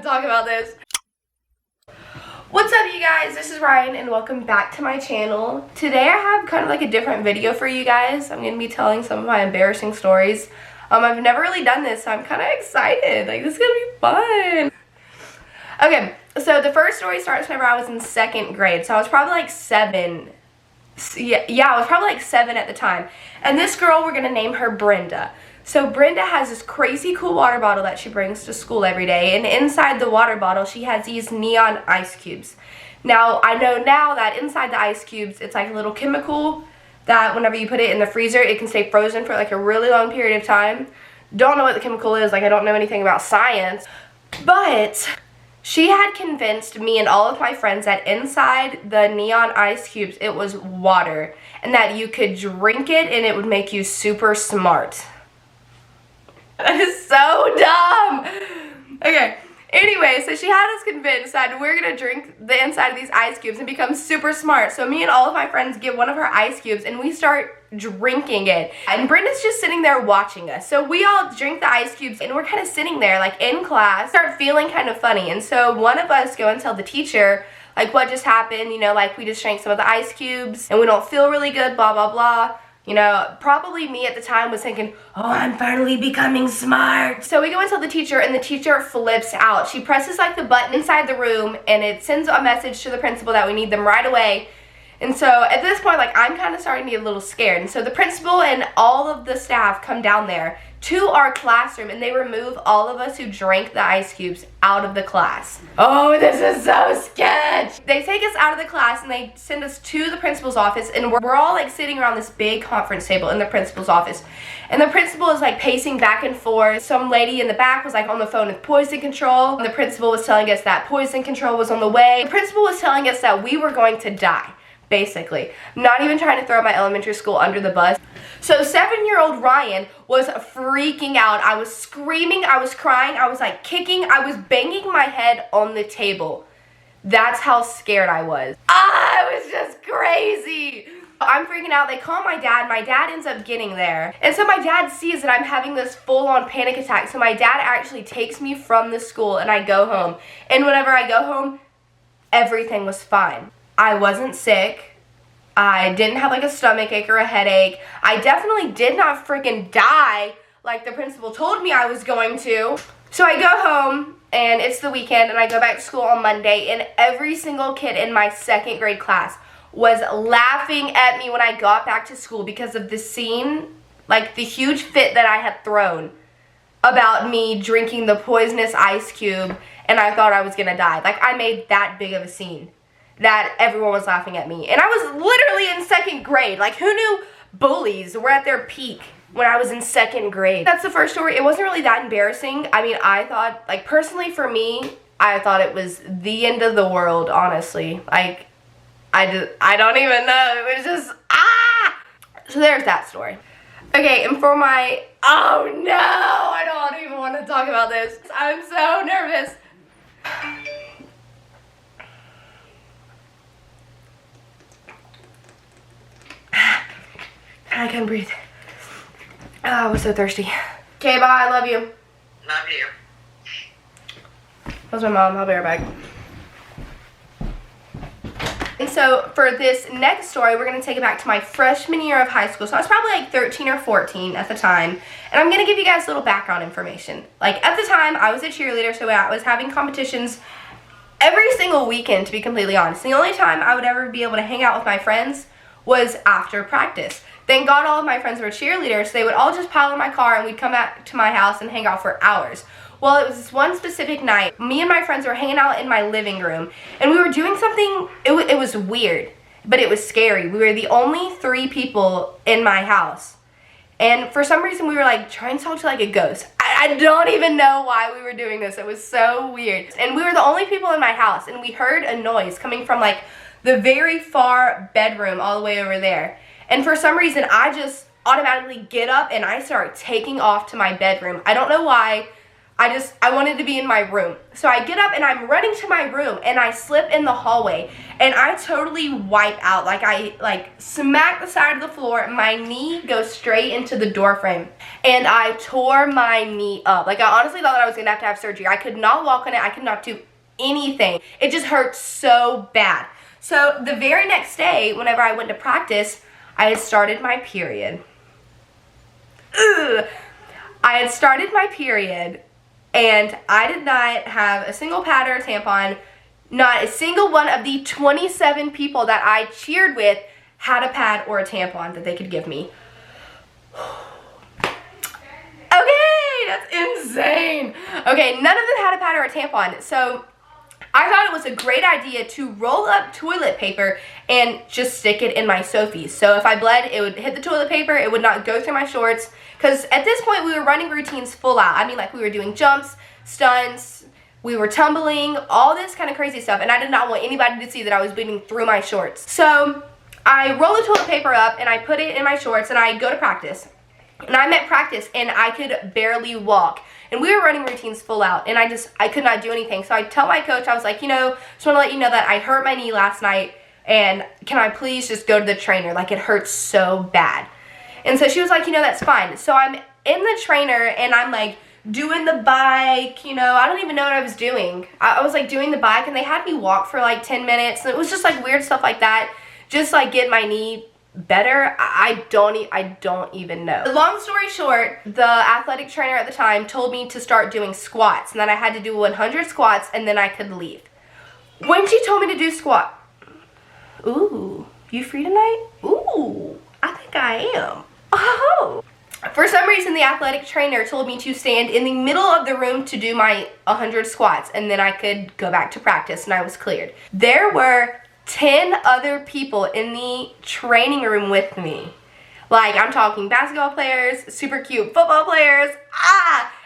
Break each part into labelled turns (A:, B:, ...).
A: talk about this. What's up, you guys? This is Ryan and welcome back to my channel. Today I have kind of like a different video for you guys. I'm going to be telling some of my embarrassing stories. I've never really done this, so I'm kind of excited. Like, this is going to be fun. Okay, so the first story starts whenever I was in 2nd grade. So I was probably like 7. Yeah, I was probably like 7 at the time. And this girl, we're going to name her Brenda. So Brenda has this crazy cool water bottle that she brings to school every day, and inside the water bottle she has these neon ice cubes. Now, I know now that inside the ice cubes it's like a little chemical that whenever you put it in the freezer it can stay frozen for like a really long period of time. Don't know what the chemical is, like I don't know anything about science, but she had convinced me and all of my friends that inside the neon ice cubes it was water and that you could drink it and it would make you super smart. That is so dumb. Okay, anyway, so she had us convinced that we're going to drink the inside of these ice cubes and become super smart. So me and all of my friends get one of her ice cubes and we start drinking it. And Brenda's just sitting there watching us. So we all drink the ice cubes and we're kind of sitting there like in class, start feeling kind of funny. And so one of us go and tell the teacher like what just happened, you know, like we just drank some of the ice cubes and we don't feel really good, blah, blah, blah. You know, probably me at the time was thinking, oh, I'm finally becoming smart. So we go and tell the teacher and the teacher flips out. She presses like the button inside the room and it sends a message to the principal that we need them right away. And so at this point, like I'm kind of starting to get a little scared. And so the principal and all of the staff come down there to our classroom and they remove all of us who drank the ice cubes out of the class. Oh, this is so sketch. They take us out of the class and they send us to the principal's office and we're all like sitting around this big conference table in the principal's office. And the principal is like pacing back and forth. Some lady in the back was like on the phone with poison control. And the principal was telling us that poison control was on the way. The principal was telling us that we were going to die. Basically. Not even trying to throw my elementary school under the bus. So 7-year-old Ryan was freaking out. I was screaming, I was crying, I was like kicking, I was banging my head on the table. That's how scared I was. It was just crazy. I'm freaking out. They call my dad. My dad ends up getting there. And so my dad sees that I'm having this full-on panic attack. So my dad actually takes me from the school and I go home. And whenever I go home, everything was fine. I wasn't sick. I didn't have like a stomach ache or a headache. I definitely did not freaking die like the principal told me I was going to. So I go home and it's the weekend and I go back to school on Monday and every single kid in my 2nd grade class was laughing at me when I got back to school because of the scene, like the huge fit that I had thrown about me drinking the poisonous ice cube and I thought I was gonna die. Like I made that big of a scene that everyone was laughing at me. And I was literally in 2nd grade. Like, who knew bullies were at their peak when I was in 2nd grade? That's the first story. It wasn't really that embarrassing. I mean, I thought, like, personally for me, I thought it was the end of the world, honestly. Like, I don't even know. It was just, So there's that story. Okay, and for my, oh no, I don't even want to talk about this. I'm so nervous. I couldn't breathe. I was so thirsty. Okay, bye. I love you.
B: Love you.
A: That's my mom. I'll be right back. And so for this next story, we're going to take it back to my freshman year of high school. So I was probably like 13 or 14 at the time. And I'm going to give you guys a little background information. Like at the time, I was a cheerleader, so I was having competitions every single weekend, to be completely honest. The only time I would ever be able to hang out with my friends was after practice. Thank God all of my friends were cheerleaders, so they would all just pile in my car and we'd come back to my house and hang out for hours. Well, it was this one specific night, me and my friends were hanging out in my living room and we were doing something, it was weird, but it was scary. We were the only 3 people in my house. And for some reason we were like trying to talk to like a ghost. I don't even know why we were doing this. It was so weird. And we were the only people in my house and we heard a noise coming from like the very far bedroom all the way over there. And for some reason, I just automatically get up and I start taking off to my bedroom. I don't know why. I wanted to be in my room. So I get up and I'm running to my room and I slip in the hallway and I totally wipe out. Like I smack the side of the floor, my knee goes straight into the door frame and I tore my knee up. Like I honestly thought that I was gonna have to have surgery. I could not walk on it, I could not do anything. It just hurt so bad. So the very next day, whenever I went to practice, I had started my period. Ugh. I had started my period and I did not have a single pad or a tampon. Not a single one of the 27 people that I cheered with had a pad or a tampon that they could give me. Okay, that's insane. Okay, none of them had a pad or a tampon. So I thought it was a great idea to roll up toilet paper and just stick it in my Sophies. So if I bled, it would hit the toilet paper, it would not go through my shorts. Because at this point, we were running routines full out. I mean, like we were doing jumps, stunts, we were tumbling, all this kind of crazy stuff. And I did not want anybody to see that I was bleeding through my shorts. So I roll the toilet paper up and I put it in my shorts and I go to practice. And I'm at practice and I could barely walk. And we were running routines full out and I could not do anything. So I tell my coach, I was like, you know, just want to let you know that I hurt my knee last night and can I please just go to the trainer? Like it hurts so bad. And so she was like, you know, that's fine. So I'm in the trainer and I'm like doing the bike, you know, I don't even know what I was doing. I was like doing the bike and they had me walk for like 10 minutes. And it was just like weird stuff like that. Just like get my knee better. I don't even know. Long story short, the athletic trainer at the time told me to start doing squats and that I had to do 100 squats and then I could leave. When she told me to do squat, ooh, you free tonight? Ooh, I think I am. Oh. For some reason, the athletic trainer told me to stand in the middle of the room to do my 100 squats and then I could go back to practice and I was cleared. There were 10 other people in the training room with me. Like, I'm talking basketball players, super cute football players,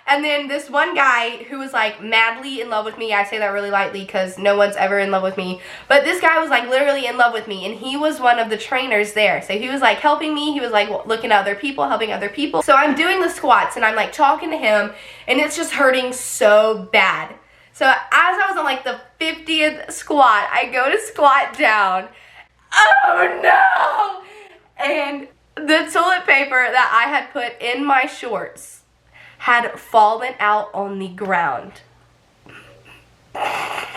A: and then this one guy who was like madly in love with me. I say that really lightly because no one's ever in love with me. But this guy was like literally in love with me and he was one of the trainers there. So he was like helping me. He was like looking at other people, helping other people. So I'm doing the squats and I'm like talking to him and it's just hurting so bad. So as I was on like the 50th squat, I go to squat down. Oh no! And the toilet paper that I had put in my shorts had fallen out on the ground. And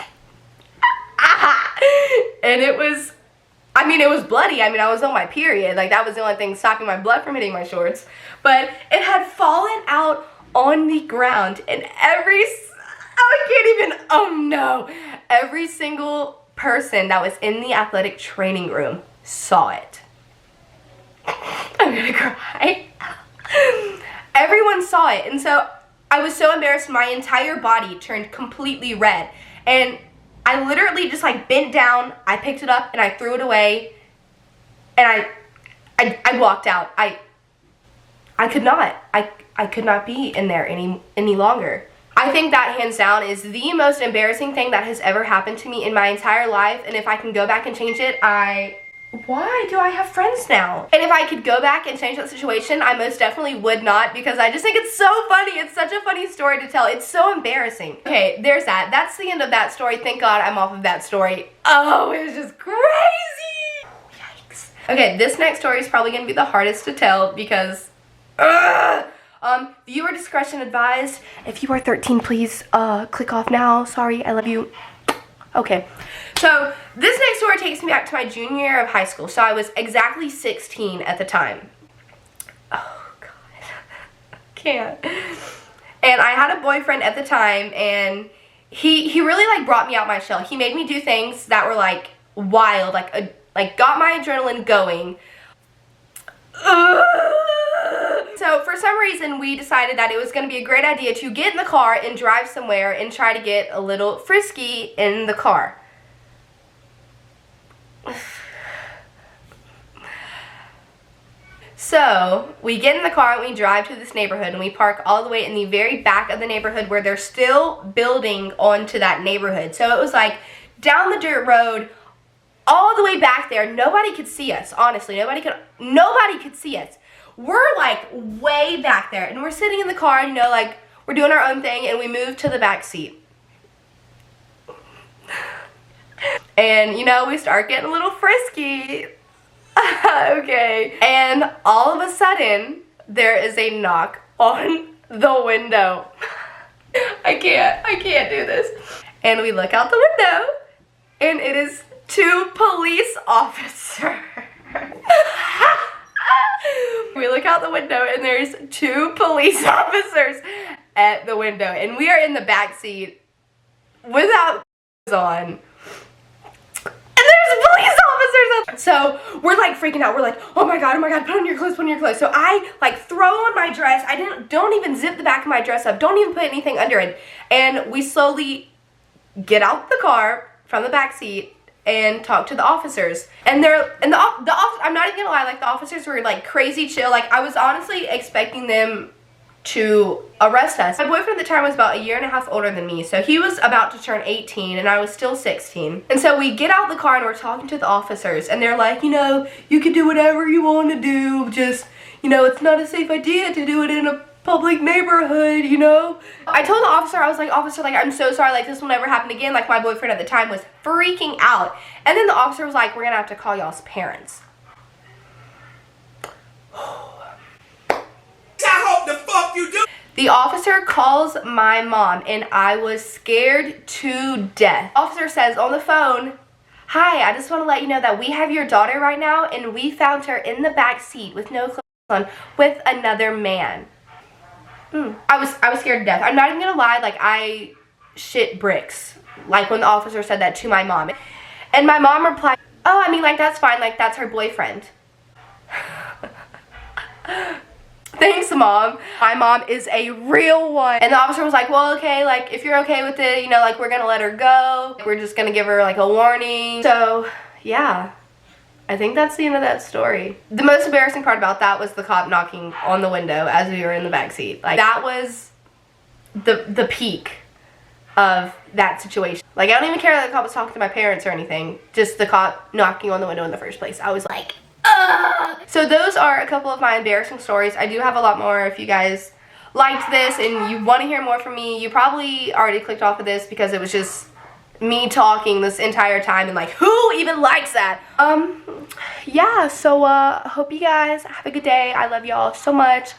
A: it was, I mean, it was bloody. I mean, I was on my period. Like, that was the only thing stopping my blood from hitting my shorts. But it had fallen out on the ground. And every single person that was in the athletic training room saw it. I'm gonna cry. Everyone saw it, and so I was so embarrassed. My entire body turned completely red, and I literally just like bent down. I picked it up and I threw it away, and I walked out. I could not be in there any longer. I think that hands down is the most embarrassing thing that has ever happened to me in my entire life, and if I can go back and change it, why do I have friends now? And if I could go back and change that situation, I most definitely would not, because I just think it's so funny. It's such a funny story to tell. It's so embarrassing. Okay, there's that. That's the end of that story. Thank God I'm off of that story. Oh, it was just crazy. Yikes. Okay, this next story is probably gonna be the hardest to tell because, viewer discretion advised. If you are 13, please click off now. Sorry, I love you. Okay, so this next story takes me back to my junior year of high school. So I was exactly 16 at the time. Oh God, can't. And I had a boyfriend at the time, and he really like brought me out my shell. He made me do things that were like wild, like got my adrenaline going. So for some reason we decided that it was going to be a great idea to get in the car and drive somewhere and try to get a little frisky in the car. So we get in the car and we drive to this neighborhood and we park all the way in the very back of the neighborhood where they're still building onto that neighborhood. So it was like down the dirt road all the way back there. Nobody could see us, honestly. Nobody could see us. We're like way back there and we're sitting in the car, you know, like We're doing our own thing, and we moved to the back seat. And, you know, we start getting a little frisky. Okay. And all of a sudden, there is a knock on the window. I can't do this. And we look out the window, and it is 2 police officers. We look out the window, and there's 2 police officers at the window, and we are in the back seat without on. And there's police officers. So we're like freaking out. We're like, oh my god, put on your clothes, put on your clothes. So I like throw on my dress. Don't even zip the back of my dress up. Don't even put anything under it. And we slowly get out the car from the back seat and talk to the officers. And the I'm not even gonna lie, like the officers were like crazy chill. Like I was honestly expecting them to arrest us. My boyfriend at the time was about 1.5 years older than me, so he was about to turn 18 and I was still 16. And so we get out the car and we're talking to the officers, and they're like, you know, you can do whatever you want to do, just, you know, it's not a safe idea to do it in a public neighborhood, you know? I told the officer, I was like, officer, like, I'm so sorry, like, this will never happen again. Like, my boyfriend at the time was freaking out. And then the officer was like, we're gonna have to call y'all's parents.
B: I hope the fuck you do.
A: The officer calls my mom, and I was scared to death. Officer says on the phone, hi, I just want to let you know that we have your daughter right now, and we found her in the back seat with no clothes on with another man. I was scared to death. I'm not even gonna lie, like I shit bricks, like when the officer said that to my mom. And my mom replied, oh, I mean, like, that's fine, like, that's her boyfriend. Thanks, Mom. My mom is a real one. And the officer was like, well, okay, like, if you're okay with it, you know, like, we're gonna let her go. We're just gonna give her, like, a warning. So, yeah. I think that's the end of that story. The most embarrassing part about that was the cop knocking on the window as we were in the back seat. Like, that was the peak of that situation. Like, I don't even care that the cop was talking to my parents or anything. Just the cop knocking on the window in the first place. I was like, ugh! So those are a couple of my embarrassing stories. I do have a lot more. If you guys liked this and you want to hear more from me, you probably already clicked off of this because it was just me talking this entire time, and like, who even likes that? Yeah, so hope you guys have a good day. I love y'all so much.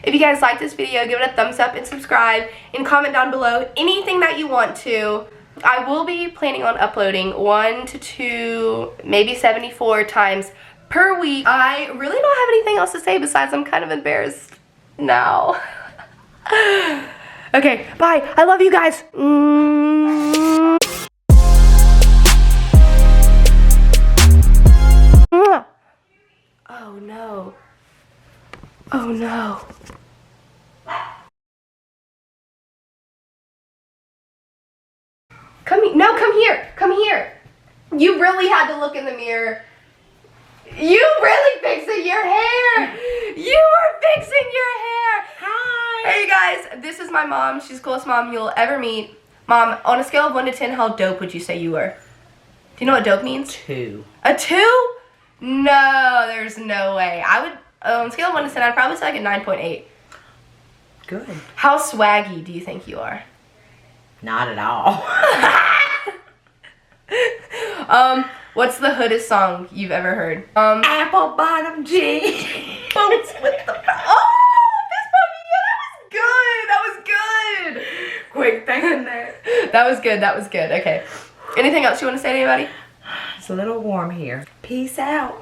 A: If you guys like this video, give it a thumbs up and subscribe, and comment down below anything that you want to. I will be planning on uploading 1 to 2, maybe 74 times per week. I really don't have anything else to say besides I'm kind of embarrassed now. Okay, bye. I love you guys. Oh no. Oh no. Come here. No, come here. Come here. You really had to look in the mirror. You really fixing your hair. You were fixing your hair. Hi. Hey guys, this is my mom. She's the coolest mom you'll ever meet. Mom, on a scale of 1 to 10, how dope would you say you were? Do you know what dope means?
B: 2.
A: A 2? No, there's no way. I would, on a scale of 1 to 10, I'd probably say like a 9.8.
B: Good.
A: How swaggy do you think you are?
B: Not at all.
A: What's the hoodest song you've ever heard?
B: Apple bottom jeans.
A: Boots with the... Oh, this puppy, that was good.
B: Quick thinking that.
A: That was good. That was good. Okay. Anything else you want to say to anybody?
B: It's a little warm here. Peace out.